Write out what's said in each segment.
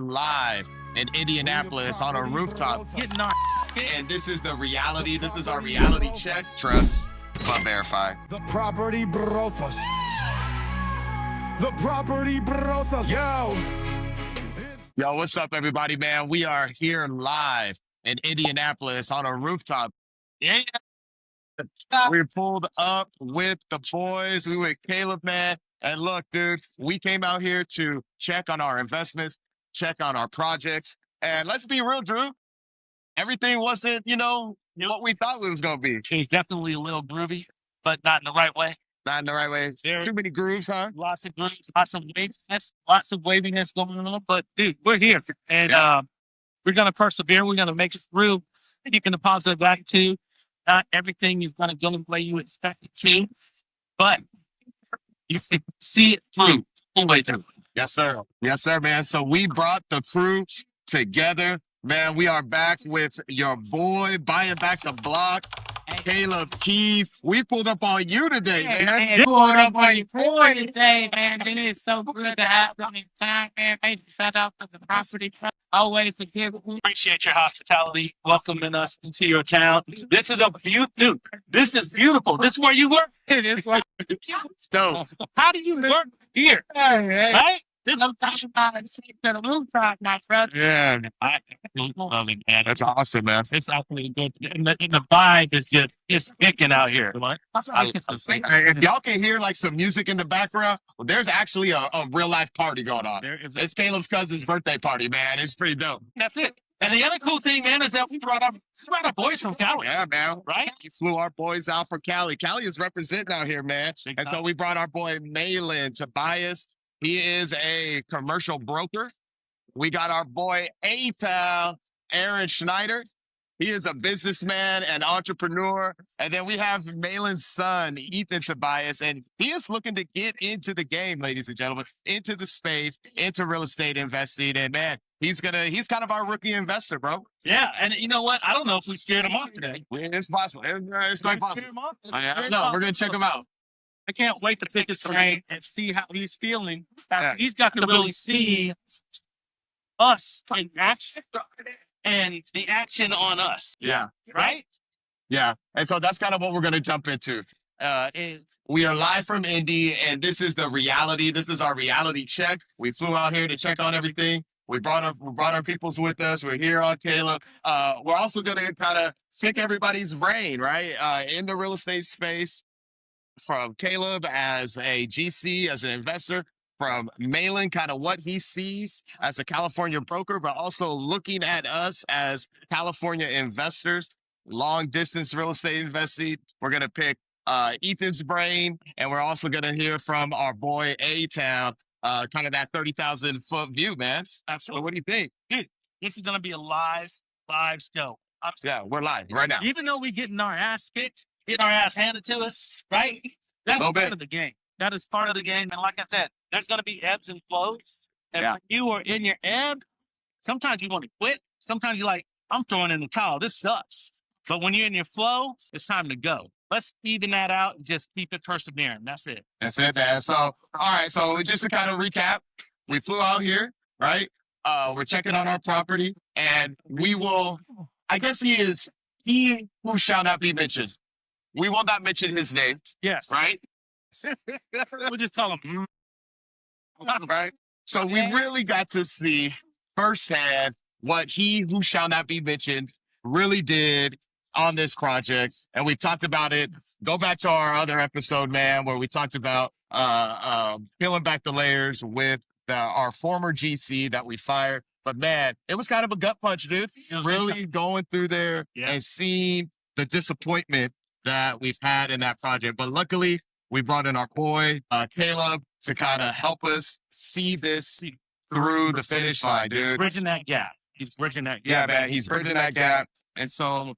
Live in Indianapolis on a rooftop. Getting our And this is the reality. This is our reality check. Trust, but verify. The Property BRRRRothas. The Property BRRRRothas. Yo, what's up, everybody, man? We are here live in Indianapolis on a rooftop. Yeah. We pulled up with the boys. We with Caleb, man. And look, dude, we came out here to check on our investments, check on our projects. And let's be real, Drew. Everything wasn't, what we thought it was going to be. It's definitely a little groovy, but not in the right way. Not in the right way. There- Too many grooves, huh? Lots of grooves, lots of waviness going on. But dude, we're here, and we're gonna persevere. We're gonna make it through. Keeping the positive attitude. Not everything is gonna go the way you expect it to, but you can see it through all the way through. Yes, sir. Yes, sir, man. So we brought the crew together. Man, we are back with your boy, buying back the block, Caleb Keefe. We pulled up on you today, man. Pulled up on your boy today, man. It is so good to have you on your time, man. Thank you, shout out for the property. Always a good one. Appreciate your hospitality, welcoming us into your town. This is This is beautiful. This is where you work. It's like, So, How do you work here? hey, Right? I'm talking about it. Sleep to the rooftop, my brother. yeah, I love it, man. that's awesome, man. It's actually good. And the vibe is just it's kicking out here. If y'all can hear like some music in the background, well, there's actually a real life party going on. It's Caleb's cousin's birthday party, man. It's pretty dope. That's it. And the other cool thing, man, is that we brought our boys from Cali. Yeah, man. Right? We flew our boys out for Cali. Cali is representing out here, man. And so we brought our boy Malin Tobias. He is a commercial broker. We got our boy A-Town, Aaron Schneider. He is a businessman and entrepreneur. And then we have Malin's son, Ethan Tobias, and he is looking to get into the game, ladies and gentlemen, into the space, into real estate investing. And man, he's kind of our rookie investor, bro. Yeah, and you know what? I don't know if we scared him off today. It's possible. It's quite possible. I No, we're going to check him out. I can't wait to pick his brain and see how he's feeling. Yeah. He's got to really see us in action and the action on us. Yeah. Right? Yeah. And so that's kind of what we're going to jump into. We are live from Indy, and this is the reality. This is our reality check. We flew out here to check on everything. We brought our peoples with us. We're here on Caleb. We're also going to kind of pick everybody's brain, right? In the real estate space, from Caleb as a GC, as an investor, from Malin, kind of what he sees as a California broker, but also looking at us as California investors, long distance real estate investing. We're going to pick Ethan's brain, and we're also going to hear from our boy A-Town, kind of that 30,000 foot view, man. Absolutely. What do you think? Dude, this is going to be a live show. Yeah, we're live right now. Even though we're getting our ass kicked, getting our ass handed to us, right? That's part of the game. That is part of the game. And like I said, there's going to be ebbs and flows. And when you are in your ebb, sometimes you want to quit. Sometimes you're like, I'm throwing in the towel. This sucks. But when you're in your flow, it's time to go. Let's even that out and just keep it persevering. That's it. That's it, man. So, all right. So just to kind of recap, we flew out here, right? We're checking on our property, and we will, I guess he who shall not be mentioned. We will not mention his name. Yes. Right? We'll just call him. Right? So we really got to see firsthand what he who shall not be mentioned really did on this project. And we talked about it. Go back to our other episode, man, where we talked about peeling back the layers with our former GC that we fired. But man, it was kind of a gut punch, dude. Really going through there and seeing the disappointment that we've had in that project. But luckily, we brought in our boy, Caleb, to kind of help us see this through the finish line, dude. Bridging that gap. He's bridging that Yeah, gap. man, he's bridging that gap. And so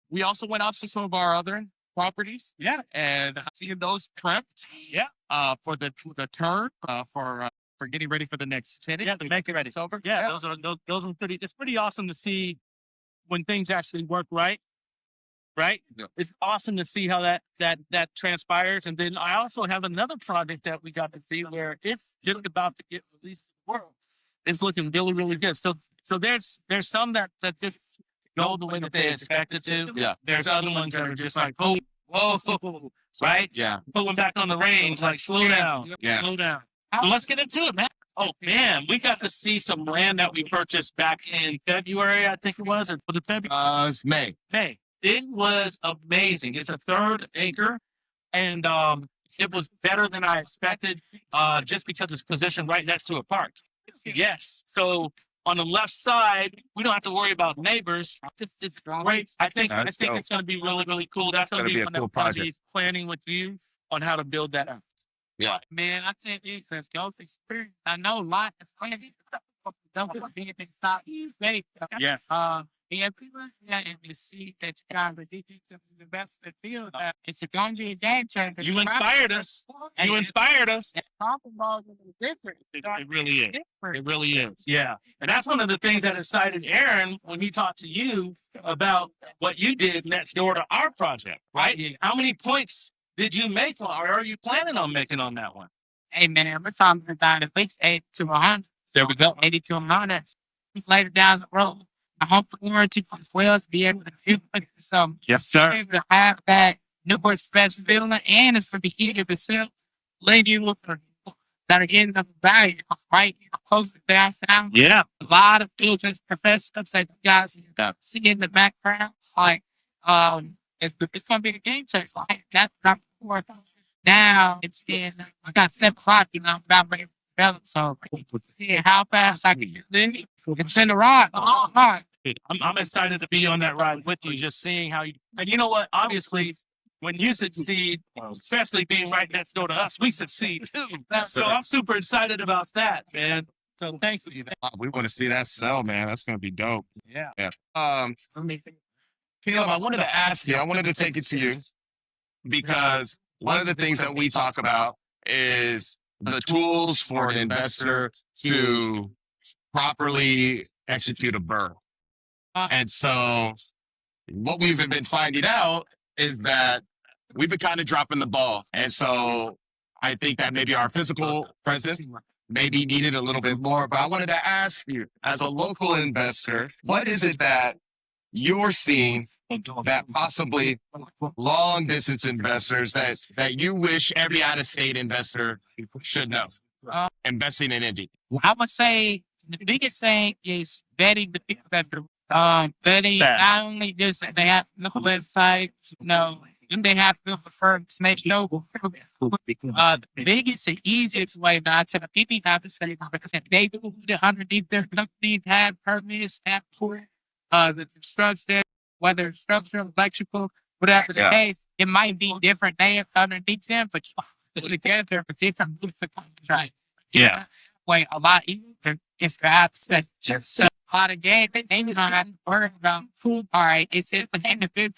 we also went out to some of our other properties. Yeah. And seeing those prepped. Yeah. For the turn, for getting ready for the next tenant. Yeah, to make it ready. It's over. Yeah, those are pretty. It's pretty awesome to see when things actually work right. Right? Yeah. It's awesome to see how that transpires. And then I also have another project that we got to see where it's just about to get released to the world. it's looking really, really good. So there's some that just go the way that they expect it to. Yeah. There's other ones that are just like, oh, whoa, right? Yeah. Pulling back on the reins, like slow down, Yeah. slow down. So let's get into it, man. Oh man, we got to see some land that we purchased back in February, I think it was, or was it February? It's May. Hey, it was amazing. It's a 1/3 acre, and it was better than I expected, just because it's positioned right next to a park. Yes. So on the left side, we don't have to worry about neighbors. It's great. I think That's it's dope. going to be really, really cool. That's going to Gonna be be a one cool that we're going to be project. planning with you on how to build that out. Yeah. Man, I tell you, because y'all's experience, I know a lot of plans. Don't being in Southeast Bay. Yeah. Yeah, people, yeah, and you see that you guys are deep into the best of the field. It's going to be a game changer. You inspired us. You inspired us. Talking about it different. It really is. It really is. Yeah. And that's one of the things that excited Aaron when he talked to you about what you did next door to our project, right? How many points did you make, or are you planning on making on that one? Hey, man, we're talking about at least 80 to 100. There we go. 80 to 100. Later down the road, I hope the warranty as well to be able to do it. So, Yes, sir. able to have that Newport special building, and it's for the heat of itself. Lady with her that are getting the value, right? Close to downtown. Yeah. A lot of children's professors that you guys see in the background. Like, it's going to be a game changer. Like, that's not before. Now it's in, I got 7 o'clock, I'm about ready to develop. So, see how fast I can get it. It's in the ride. I'm excited to be on that ride with you, just seeing how you, and you know what? Obviously, when you succeed, especially being right next door to us, we succeed too. So I'm super excited about that, man. So thank you. We want to see that sell, man. That's gonna be dope. Yeah. Yeah. Caleb, I wanted to ask you. I wanted to take it to you because one of the things that we talk about is the tools for an investor to properly execute a BRRRR. And so what we've been finding out is that we've been kind of dropping the ball. And so I think that maybe our physical presence maybe needed a little bit more. But I wanted to ask you, as a local investor, what is it that you're seeing that possibly long distance investors that you wish every out of state investor should know investing in Indy? I would say the biggest thing is vetting the people that are vetting. Not only just that they have no website, then they have to prefer to make sure. The biggest and easiest way that I tell the people have to say because if they do the underneath their company have permits, have for the construction, whether it's structural, electrical, whatever the case, it might be different names underneath them, but you put together for different contracts. Yeah. Way a lot easier if the absent just a lot of games. They don't have to worry about food. All right, it's just an individual.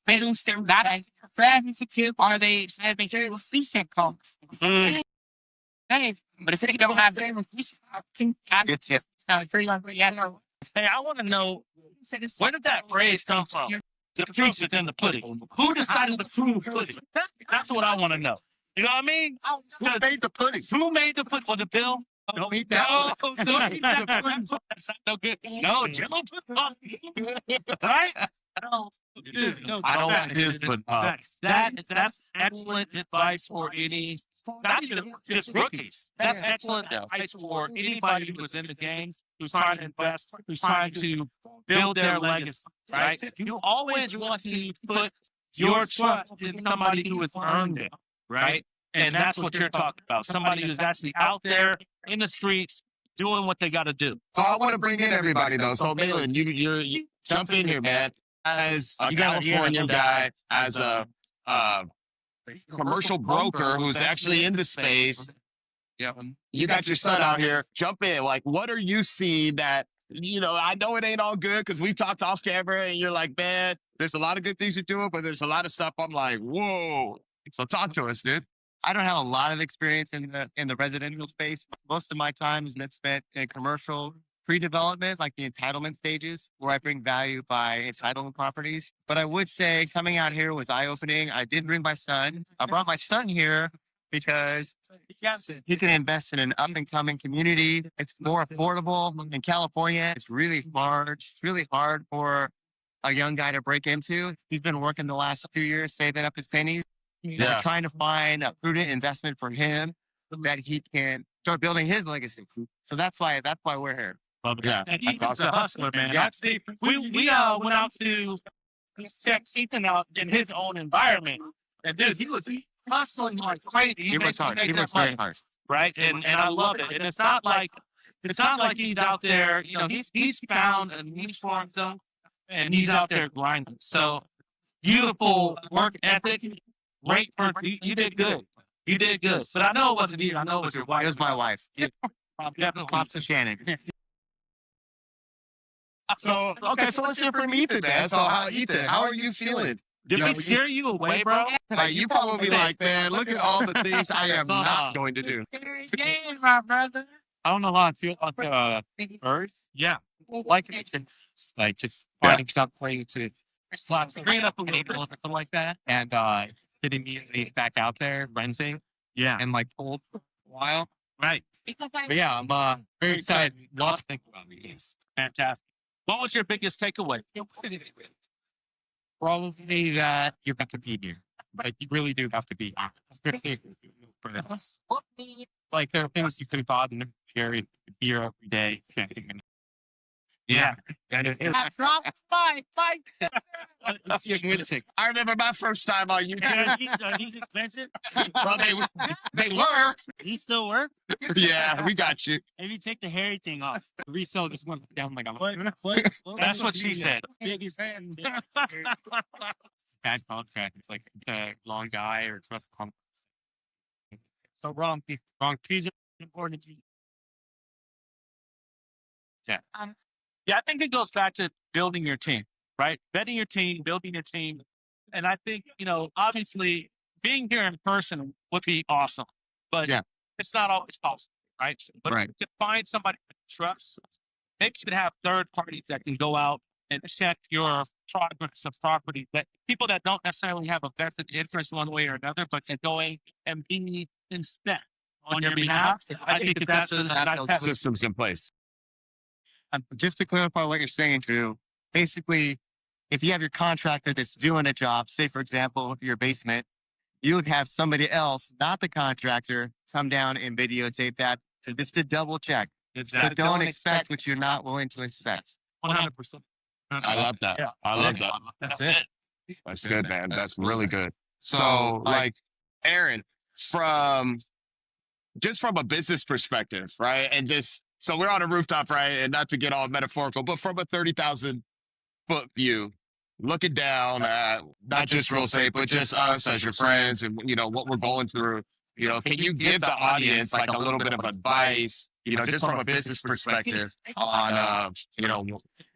They don't still that traffic security. Are they having sure the police can come? Hey, but if they don't have their police, I think it's pretty much Hey, I want to know, where did that phrase come from? The proof is in the pudding. Who decided the proof pudding? That's what I want to know. You know what I mean? Who made the pudding? Who made the pudding? Was it Bill? Don't eat that. No, don't eat that pudding. That's not no good. No, Jello right? No, I don't like his, but that's excellent advice for any, not even just rookies. That's excellent advice for anybody who is in the game, who's trying to invest, who's trying to build their legacy. Right? You always want to put your trust in somebody who has earned it. Right? And that's what you're talking about. Somebody who's actually out there in the streets doing what they got to do. So I want to bring in everybody though. So Malin, you jump in here, man. As a California guy, as a commercial broker who's actually in the space, you got your son out here. Jump in. Like, what are you seeing that, I know it ain't all good because we talked off camera and you're like, man, there's a lot of good things you're doing, but there's a lot of stuff I'm like, whoa. So talk to us, dude. I don't have a lot of experience in the residential space. Most of my time is spent in commercial pre-development, like the entitlement stages, where I bring value by entitlement properties. But I would say coming out here was eye-opening. I did bring my son. I brought my son here because he can invest in an up and coming community. It's more affordable in California. It's really hard. It's really hard for a young guy to break into. He's been working the last few years, saving up his pennies. We're trying to find a prudent investment for him that he can start building his legacy. So that's why we're here. Yeah. And Ethan's a hustler, man. Yeah. I've seen, we went out to check Ethan out in his own environment. And dude, he was hustling like crazy. He works hard. He works very hard. Right. And I love it. And it's not like he's out there, you know, he's found a niche for himself and he's out there grinding. So beautiful work ethic. Great for you did good. You did good. But I know it wasn't you. I know it was your wife. It was my wife. Definitely. Props to Shannon. So let's hear from Ethan, man. So Ethan, how are you feeling? Did we scare you away, bro? Like you probably like, man, look at all the things I am not going to do. Game, my brother. I don't know how I feel about birds. Yeah. Like like just finding something to Bring it up a little bit. something like that, and get immediately back out there renting Yeah. and like pulled for a while. Right. But yeah, I'm very excited. Lots to think about these. Fantastic. What was your biggest takeaway? Probably that you have to be here. Like you really do have to be here. Especially for this. Like there are things you could have gotten here every day. Yeah. Fight. I remember my first time on YouTube. He's expensive. Well, they were. He still work? Yeah, we got you. Maybe take the hairy thing off. Resell this one down like a That's what she said. bad contract. It's like a long guy or it's rough contract. So wrong piece of important. Yeah. Yeah, I think it goes back to building your team, right? Vetting your team, building your team. And I think, you know, obviously being here in person would be awesome, but it's not always possible, right? But to find somebody to trust, maybe you could have third parties that can go out and check your progress of property, that people that don't necessarily have a vested interest one way or another, but can go in and be inspect on your behalf. I think that's a nice Systems in place. Just to clarify what you're saying, Drew, basically, if you have your contractor that's doing a job, say, for example, your basement, you would have somebody else, not the contractor, come down and videotape that just to double check. But don't expect what you're not willing to inspect. 100%. I love that. Yeah. I love that. That's it. That's good, man. That's really good. So, like, Aaron, from a business perspective, right? And so we're on a rooftop, right? And not to get all metaphorical, but from a 30,000 foot view, looking down at not just real estate, but just us as your friends and, you know, what we're going through, you know, can you give the audience like a little bit of advice, you know, just from a business perspective on, you know,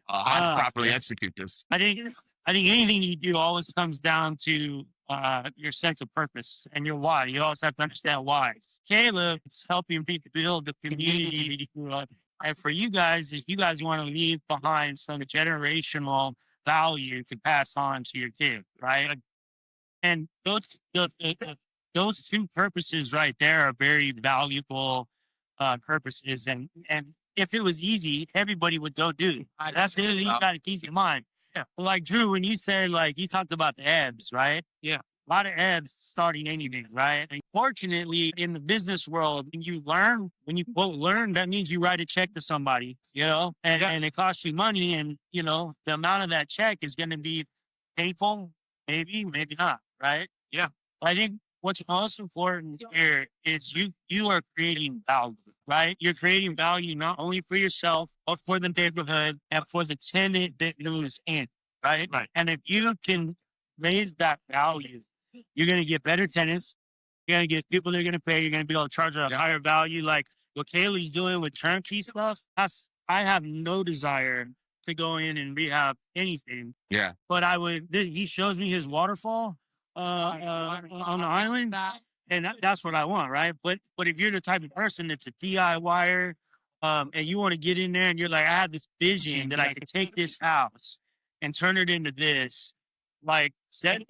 how to properly execute this? I think anything you do always comes down to your sense of purpose and your why. You always have to understand why. Caleb, it's helping people build the community that you grew up. And for you guys, if you guys want to leave behind some generational value to pass on to your kids, right? And those two purposes right there are very valuable purposes. And if it was easy, everybody would go do. That's the thing you got to keep in mind. Yeah. Like Drew, when you said you talked about the ebbs, right? Yeah. A lot of ebbs starting anything, right? And fortunately, in the business world, when you learn, that means you write a check to somebody, you know, and it costs you money. And, you know, the amount of that check is going to be painful, maybe not, right? Yeah. I think what's most important here is you are creating value, right? You're creating value not only for yourself, but for the neighborhood and for the tenant that moves in, right? Right. And if you can raise that value, you're going to get better tenants. You're going to get people that are going to pay. You're going to be able to charge a higher value. Like what Kaylee's doing with turnkey stuff, I have no desire to go in and rehab anything. Yeah. But he shows me his waterfall on the island, and that's what I want, right? But if you're the type of person that's a DIYer, and you want to get in there and you're like, I have this vision that I can take this house and turn it into this, like that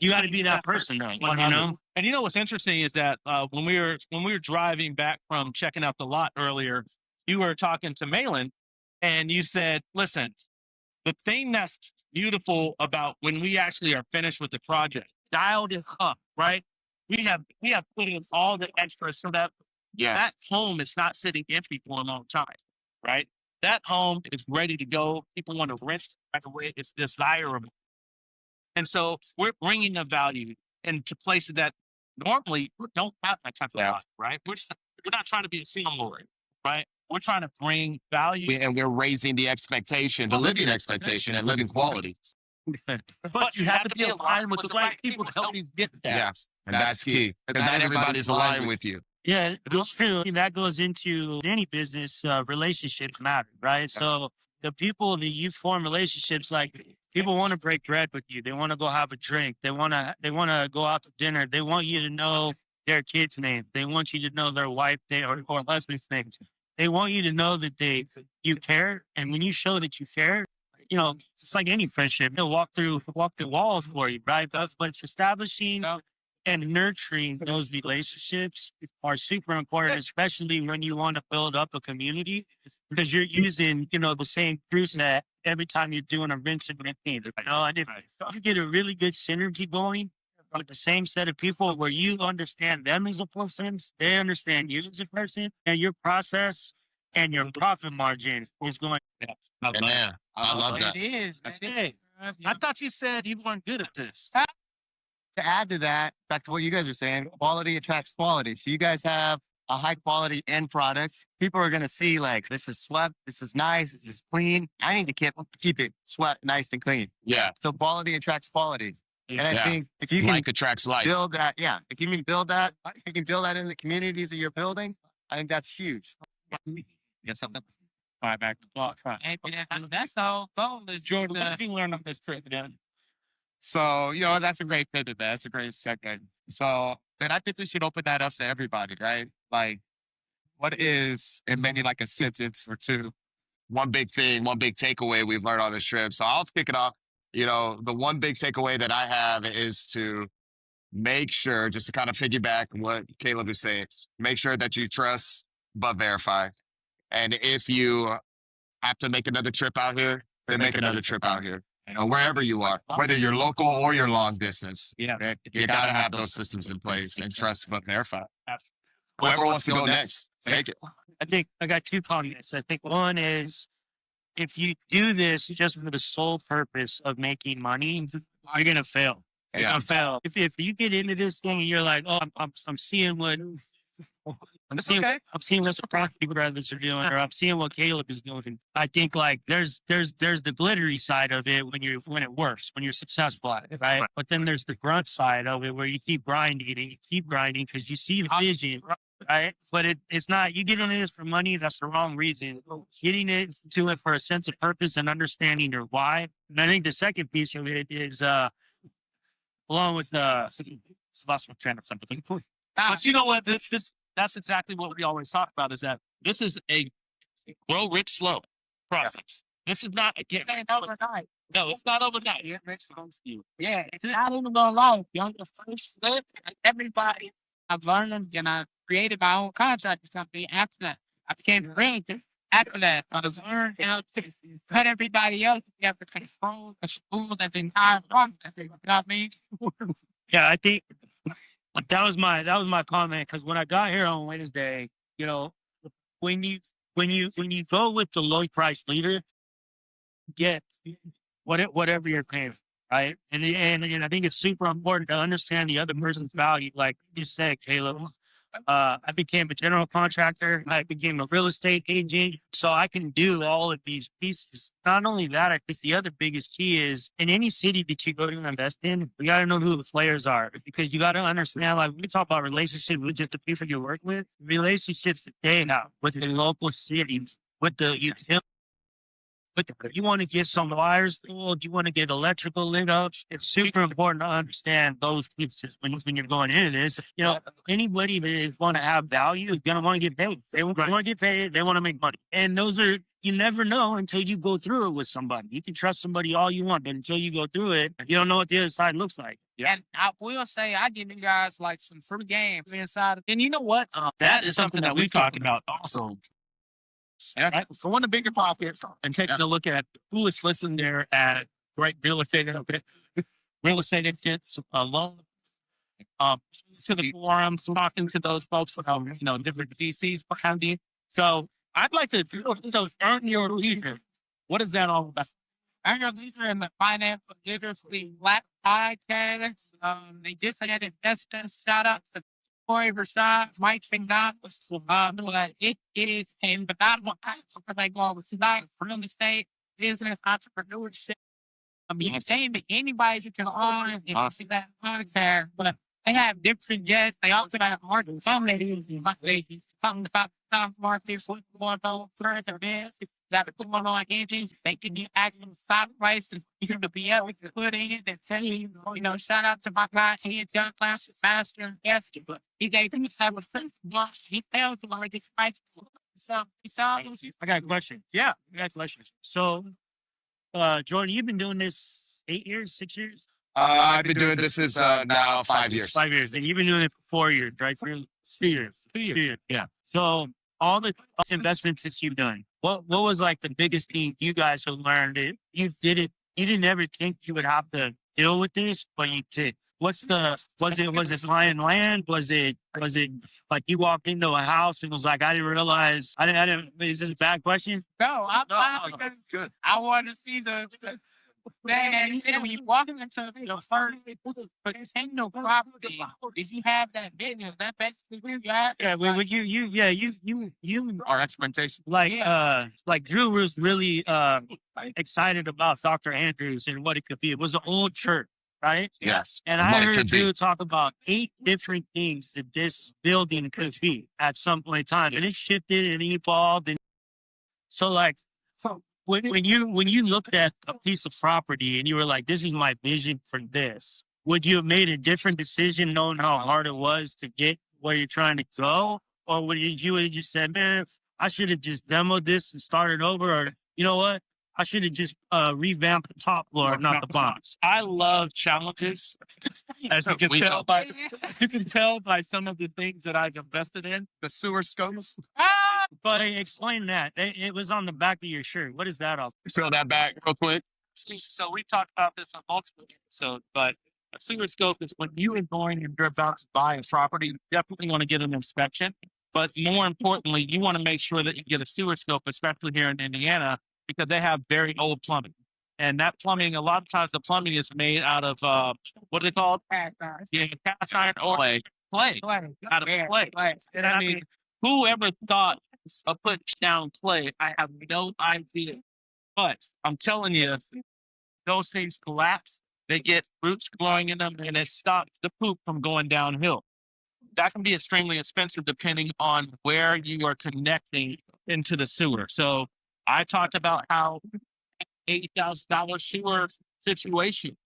you got to be that person, though, you know? And you know what's interesting is that when we were driving back from checking out the lot earlier, you were talking to Malin, and you said, "Listen, the thing that's beautiful about when we actually are finished with the project, dialed it up, right? We have put in all the extras so that that home is not sitting empty for a long time, right? That home is ready to go. People want to rent right away. It's desirable, and so we're bringing the value into places that normally don't have that type of value, right? We're not trying to be a slumlord, right? We're trying to bring value. And we're raising the expectation, the living expectation and living quality. But you have to be aligned with the right people to help you get there. Yeah. And that's key. Because not everybody's aligned with you. Yeah, that's true. And that goes into any business. Relationships matter, right? So the people that you form relationships, like people want to break bread with you. They want to go have a drink. They want to go out to dinner. They want you to know their kid's name. They want you to know their wife or husband's name. They want you to know that you care. And when you show that you care, you know, it's like any friendship. They'll walk through walls for you, right? But it's establishing and nurturing those relationships are super important, especially when you want to build up a community, because you're using, you know, the same crew set every time you're doing a rinse and repeat. You know, and if you get a really good synergy going with the same set of people where you understand them as a person, they understand you as a person, and your process and your profit margin is going. Man, I love that. It is. Hey, I thought you said you weren't good at this. To add to that, back to what you guys are saying, quality attracts quality. So you guys have a high quality end product. People are going to see like, this is swept, this is nice, this is clean. I need to keep it swept, nice and clean. Yeah. So quality attracts quality. And I think if you can Like attracts like. build that, if you can build that, in the communities that you're building, I think that's huge. Get something? Buy back the block. And that's the whole goal is Jordan, what did you learn on this trip, man? So, you know, that's a great pivot, man. That's a great second. So, then I think we should open that up to everybody, right? Like, what is, in maybe like a sentence or two, one big thing, one big takeaway we've learned on this trip. So I'll kick it off. You know, the one big takeaway that I have is to make sure, just to kind of piggyback on what Caleb is saying, make sure that you trust but verify. And if you have to make another trip out here, then make another trip out here. You know, wherever you are, whether you're local or you're long distance, you got to have those systems in place and trust but verify. Whoever wants to go next, take it. I think I got two comments. I think one is, if you do this just for the sole purpose of making money, you're gonna fail. You're gonna fail. If you get into this thing and you're like, oh, I'm seeing what I'm seeing what Property BRRRRothas are doing, or I'm seeing what Caleb is doing. I think like there's the glittery side of it when it works, when you're successful at it, right? But then there's the grunt side of it where you keep grinding and you keep grinding because you see the vision, right? But it's not, you get into this for money, that's the wrong reason. Getting into it for a sense of purpose and understanding your why. And I think the second piece of it is along with lost my train of something. But you know what? That's exactly what we always talk about, is that this is a grow rich slow process. This is not a get overnight. No, it's not overnight. Yeah, it's not even going long. You're on the first step. Everybody, I've learned and I created my own contracting company after that. I became a realtor after that. I learned how to cut everybody else. You have to control the school that they hire from. You know what I mean? Yeah, I think that was my comment, because when I got here on Wednesday, you know, when you go with the low price leader, get whatever you're paying, right? And I think it's super important to understand the other person's value. Like you said, Caleb, I became a general contractor. I became a real estate agent, so I can do all of these pieces. Not only that, I think the other biggest key is, in any city that you go to invest in, you got to know who the players are, because you got to understand, like we talk about relationships with just the people you work with, relationships that they have with the local cities, with the utilities. But you want to get some wires pulled, you want to get electrical lit up. It's super important to understand those pieces when you're going into this. You know, anybody that is going to have value is going to want to get paid. They want to get paid. They want to make money. And those are you never know until you go through it with somebody. You can trust somebody all you want, but until you go through it, you don't know what the other side looks like. And I will say, I give you guys like some free games inside. And you know what? That is something that we've talked about also. Right? So one of the bigger pockets and taking a look at who is listening there at great real estate agents, loan. To the forums, talking to those folks about, different DCs behind you. So I'd like to earn your leisure. What is that all about? I know these are in the Financial Literacy Black Podcast. They just had investments. Shout out to Corey Rashad, Mike McDonald's. It is in the bottom because I go with real estate, business, entrepreneurship. You can say that anybody's can on and see that podcast, but they have different guests. They also have markets. Some ladies and ladies talking about stock markets, what's going on, further this, that are going on engines. They can do actual stock prices. You can be able to put in and tell you, shout out to my guy here, John Class, Master and Esther. But he gave them have a sense of block. He tells them like this price. So, I got a question. Yeah, I got a question. So, Jordan, you've been doing this 8 years, 6 years? I've been doing this is now 5 years. 5 years. And you've been doing it for 4 years, right? 2 years. 2 years. Yeah. So all the investments that you've done, what was like the biggest thing you guys have learned? You didn't ever think you would have to deal with this, but you did. Was it buying land? Was it like you walked into a house and was like, I didn't realize, is this a bad question? no, I'm fine because it's good. I want to see the man, when you walk into the first potential property, did you have that business? That basically you have. Yeah, when you Our expectation. like Drew was really excited about Dr. Andrews and what it could be. It was an old church, right? Yes. And I heard Drew talk about 8 different things that this building could be at some point in time, and it shifted and it evolved. And so, when you looked at a piece of property and you were like, "This is my vision for this," would you have made a different decision knowing how hard it was to get where you're trying to go, or would you have just said, "Man, I should have just demoed this and started over," or you know what? I should have just revamped the top floor, not the bottom. I love challenges, as you can tell by some of the things that I've invested in. The sewer scopes. But explain that. It was on the back of your shirt. What is that all? Throw that back real quick. So we talked about this on multiple episodes, but a sewer scope is when you are going and you're about to buy a property, you definitely want to get an inspection. But more importantly, you want to make sure that you get a sewer scope, especially here in Indiana, because they have very old plumbing. And that plumbing, a lot of times the plumbing is made out of, what are they called? Cast iron. Yeah, cast iron or clay. Out of clay. And I mean, whoever thought of putting down clay, I have no idea. But I'm telling you, those things collapse. They get roots growing in them, and it stops the poop from going downhill. That can be extremely expensive depending on where you are connecting into the sewer. So I talked about how $80,000 sewer situation,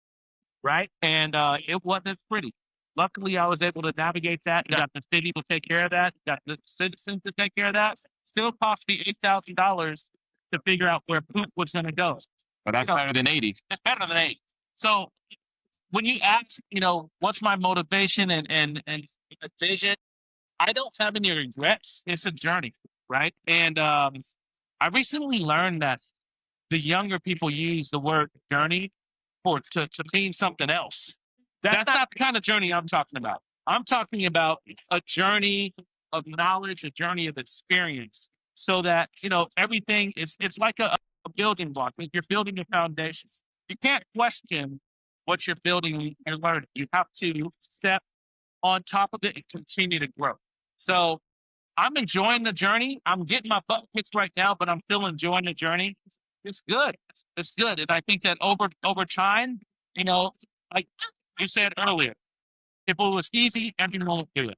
right? And it wasn't pretty. Luckily, I was able to navigate that. Got the city to take care of that. Got the citizens to take care of that. Still cost me $8,000 to figure out where poop was going to go. But that's better than 80. It's better than 8. So when you ask, what's my motivation and vision, I don't have any regrets. It's a journey, right? And I recently learned that the younger people use the word journey to mean something else. That's not the kind of journey I'm talking about. I'm talking about a journey of knowledge, a journey of experience, so that, everything it's like a building block. If you're building a foundation, you can't question what you're building and learning. You have to step on top of it and continue to grow. So I'm enjoying the journey. I'm getting my butt kicked right now, but I'm still enjoying the journey. It's good. It's good. And I think that over time, like you said earlier, if it was easy, everyone would do it.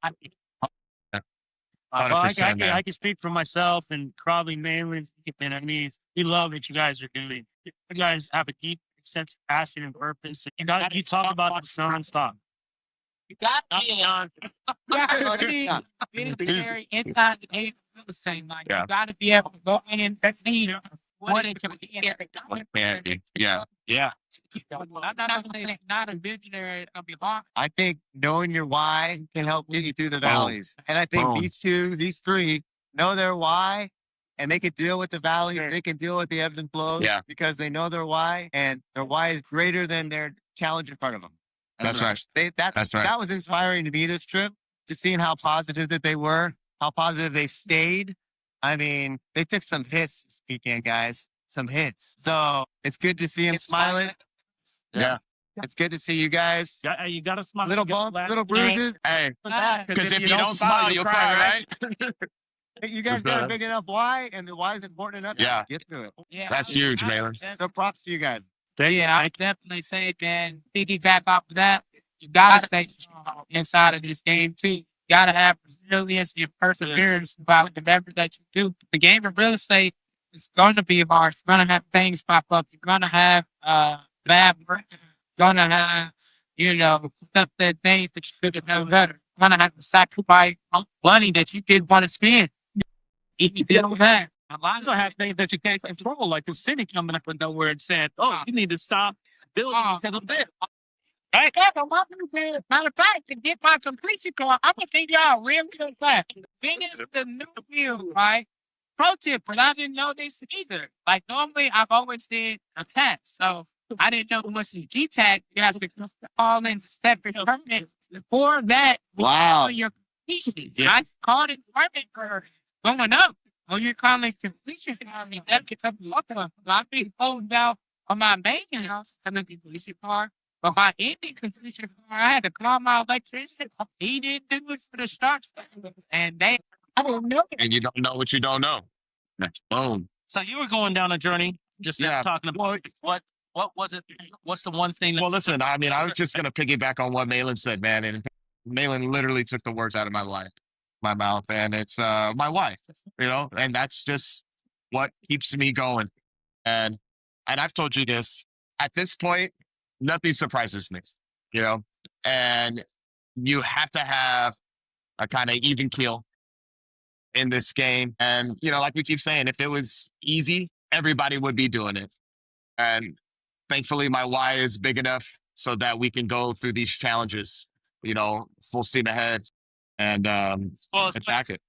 Well, I can speak for myself and probably mainly, and I mean, we love what you guys are doing. You guys have a deep sense of passion and purpose. And you talk about this nonstop. You got to be very inside the game of real estate. Like Yeah. you got to be able to go in and see what it's Yeah. Yeah. I'm not gonna say that not a visionary of your heart. I think knowing your why can help get you through the valleys. And I think Boom. these three know their why and they can deal with the valleys. They can deal with the ebbs and flows because they know their why and their why is greater than their challenge in front of them. That's right. That's right. That was inspiring to me this trip, to seeing how positive that they were, how positive they stayed. I mean, they took some hits this weekend, guys. Some hits. So it's good to see them smiling. Yeah. It's good to see you guys. You got to smile. Little bumps, little bruises. Hey, Because because if you don't smile, you'll cry, right? You guys got a big enough why, and the why is important enough. Yeah. Get through it. Yeah, That's huge, Malin. So props to you guys. Yeah, I definitely say that. Piggyback off of that, you gotta stay strong inside of this game too. You gotta have resilience and perseverance about whatever that you do. The game of real estate is going to be hard. You're gonna have things pop up. You're gonna have bad work. You're gonna have, stuff that things that you could have done better. You're gonna have to sacrifice money that you didn't want to spend. If you did that. A lot of them have things that you can't control, like the city coming up with nowhere and saying, "Oh, you need to stop building because of this." Right? Matter of fact, to get my completion card, I'm gonna think y'all real fast. Finish the new build, right? Pro tip, but I didn't know this either. Like normally, I've always did a tag, so I didn't know once you G tag, you have to call in the separate permit. For that, Wow. your completion. Yeah. I called it permit for going up. When you're calling completion, that could come up. I've been holding out on my main house, and the completion card. But my Indy completion card, I had to call my electrician. He didn't do it for the start. And I don't know. And you don't know what you don't know. Boom. So you were going down a journey, just talking about what was it? What's the one thing? Well, listen, I mean, I was just going to piggyback on what Malin said, man. And Malin literally took the words out of my mouth. And it's my wife, and that's just what keeps me going. And I've told you this, at this point, nothing surprises me, and you have to have a kind of even keel in this game. And, like we keep saying, if it was easy, everybody would be doing it. And thankfully, my why is big enough so that we can go through these challenges, full steam ahead and attack it.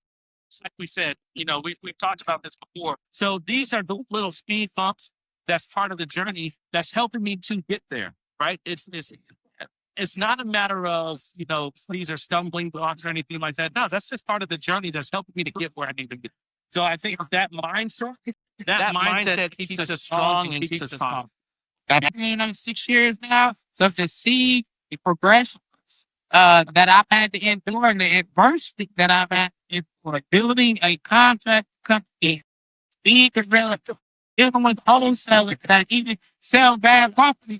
Like we said, we've talked about this before. So these are the little speed bumps that's part of the journey that's helping me to get there, right? It's not a matter of, these are stumbling blocks or anything like that. No, that's just part of the journey that's helping me to get where I need to get. So I think that mindset keeps us strong and keeps us positive. I've been on 6 years now. So to see the progressions that I've had to endure and the adversity that I've had in building a contract company, being a realtor, dealing with wholesalers that even sell bad property.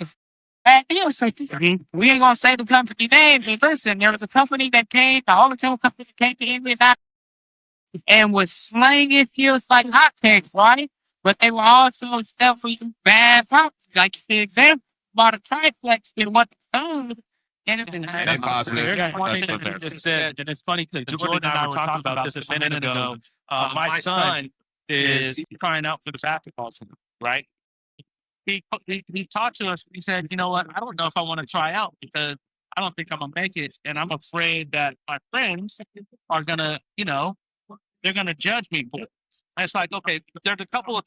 Bad deals. We ain't gonna say the company name, but listen, there was a company that came, the hotel company that came to Indy and was slanging deals like hotcakes, right? But they were also selling bad property. Like the example, bought a triplex with what the phone. That's positive. And it's funny because Jordan and I were talking about this a minute ago. My son is crying out for the basketball team, right? He talked to us. He said, "You know what? I don't know if I want to try out because I don't think I'm gonna make it, and I'm afraid that my friends are gonna, they're gonna judge me for it." And it's like, okay, there's a couple of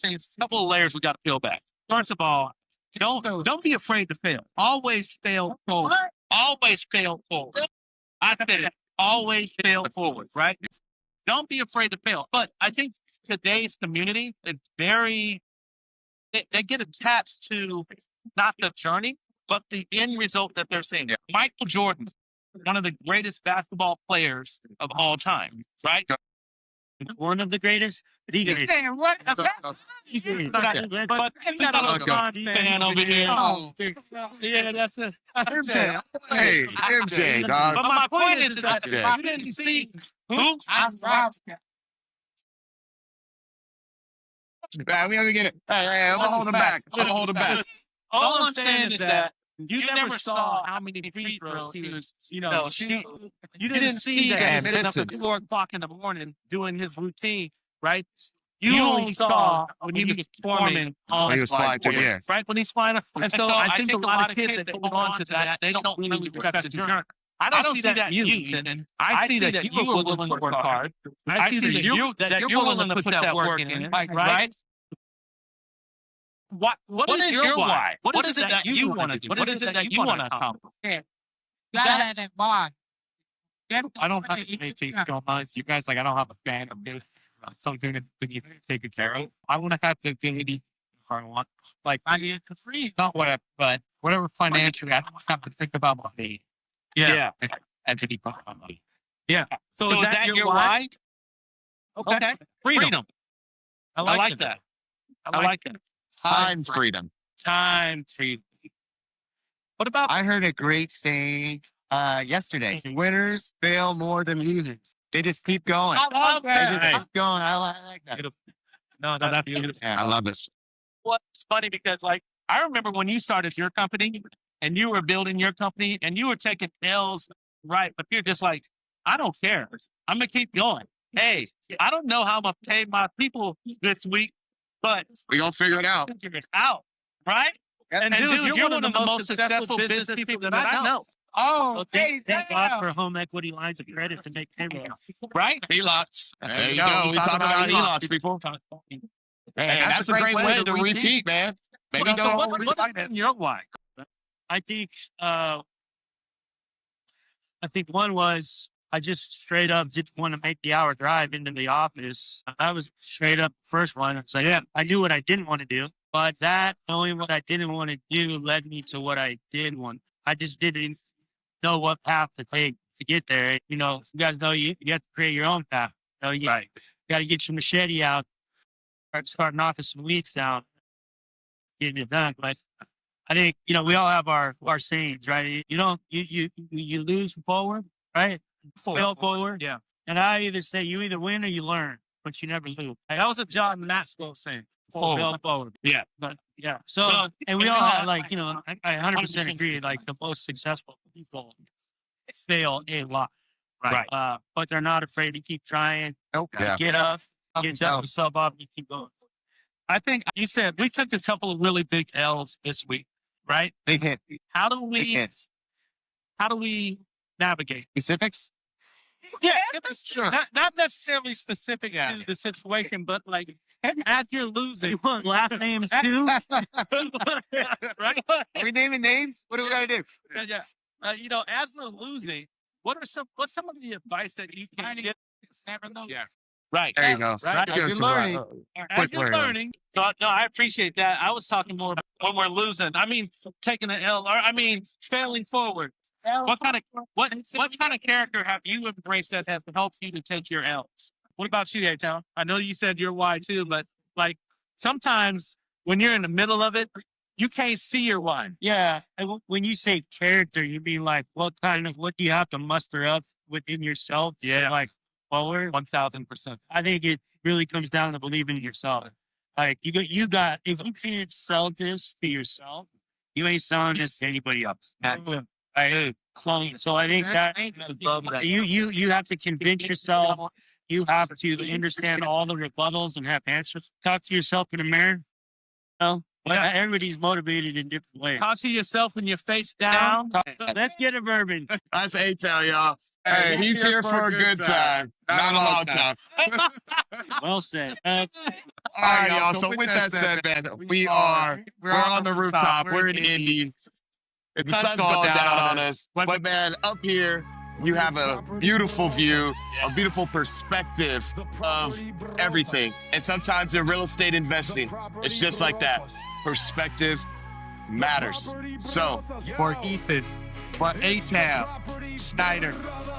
layers we got to peel back. First of all, don't be afraid to fail. Always fail forward. Always fail forward. I said it. Always fail forward, right? Don't be afraid to fail. But I think today's community is they get attached to not the journey, but the end result that they're seeing. Michael Jordan, one of the greatest basketball players of all time, right? One of the greatest. The greatest. What? But he got a little fan over here. Yeah, that's it. MJ. Hey, MJ, dog. But my point is that MJ. you didn't see who Man, we gotta get it. Hey, I'm gonna hold him back. I'm gonna hold him back. All I'm saying is that You never saw how many free throws he was, shooting. You didn't see that he was up at 4 o'clock in the morning doing his routine, right? You only saw when he was performing on He was flying through the air. right? When he's flying. And so I think a lot of kids that hold on to that, they don't really respect the journey. I don't see that you, and I see that you are willing to work hard. I see that you're willing to put that work in, right? What is your why? What is it that you want to do? What is it that you want to accomplish? That bond. I don't have anything going on. You guys, like, I don't have a fan of me. Something that we need to take care of. I want to have the ability, I want, like, I need it for free. Not whatever, but whatever financially, I don't have to think about my need. Yeah. And to be about money. Yeah. So is that your why? Okay. Freedom. I like that. I like that. Time freedom. Time freedom. What about I heard a great saying yesterday. Winners fail more than losers. They just keep going. I love They that. just keep going. I like that. No, that's beautiful. Yeah. I love this. What's funny because, like, I remember when you started your company and you were building your company and you were taking L's, right? But you're just like, I don't care. I'm gonna keep going. Hey, I don't know how I'm gonna pay my people this week, but We gonna figure it out. figure it out, right? And dude, you're one of the most successful business people that I know. Oh, thank God for home equity lines of credit to make payments. Right? HELOCs. There you go. go. We talking about HELOCs, people. Hey, that's a great way to repeat, man. Maybe So go. what's your why? I think one was I just straight up didn't want to make the hour drive into the office. I was straight up first one. It's like, yeah, I knew what I didn't want to do, but that knowing what I didn't want to do led me to what I did want. I just didn't know what path to take to get there. You guys know you have to create your own path. You got to get your machete out, start knocking some weeds down, getting it done. But I think, we all have our sayings, right? You lose forward, right? Fail forward. Yeah. And I either say you either win or you learn, but you never lose. That was a John Maxwell saying. Fail forward. Yeah. But yeah. So, and we all have, like, I 100% agree, like, the most successful people fail a lot. Right. But they're not afraid to keep trying. Nope. Yeah. Get up, get yourself up, and keep going. I think you said we took a couple of really big L's this week, right? Big hit. How do Big we hits. navigate? Specifics? Yeah, sure. Not necessarily specific to the situation, but like as you're losing, You want last names too? right? Are we naming names? What do we got to do? Yeah. As we're losing, what's some of the advice that you can get? Never know. Yeah. Right. There you go. Right. Let's give You're us some, learning. As quick you're learnings. learning. So, no, I appreciate that. I was talking more about when we're losing. I mean, taking an L, or I mean, failing forward. What kind of character have you embraced that has helped you to take your L's? What about you, A-Town? I know you said your why too, but like sometimes when you're in the middle of it, you can't see your why. Yeah. And when you say character, you mean like what do you have to muster up within yourself? Yeah. Like forward. 1,000%. I think it really comes down to believing in yourself. Like you got if you can't sell this to yourself, you ain't selling this to anybody else. Right? So I think that you have to convince yourself. You have to understand all the rebuttals and have answers. Talk to yourself in the mirror. Everybody's motivated in different ways. Talk to yourself when you're face down. Let's get a bourbon. That's A-Town, y'all. Hey, he's here for a good time, not a long time. Well said. All right, y'all. So with that said, man, we're on the rooftop. We're in Indy. The sun's going down on us. But man, up here, you have a beautiful view, a beautiful perspective of everything. And sometimes in real estate investing, it's just like that. Perspective matters. So For Ethan, for A-Town, Schneider,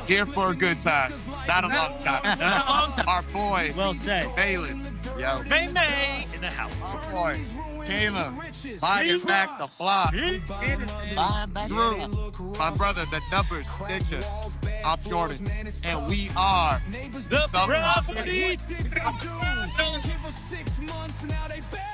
here for a good time, not a long time. Our boy, Well said. Balin, yo, May In the house. our boy, Caleb, buying back the block. Drew, my brother, the numbers, Stitcher, I'm Jordan, and we are the property. Give us 6 months, now they back.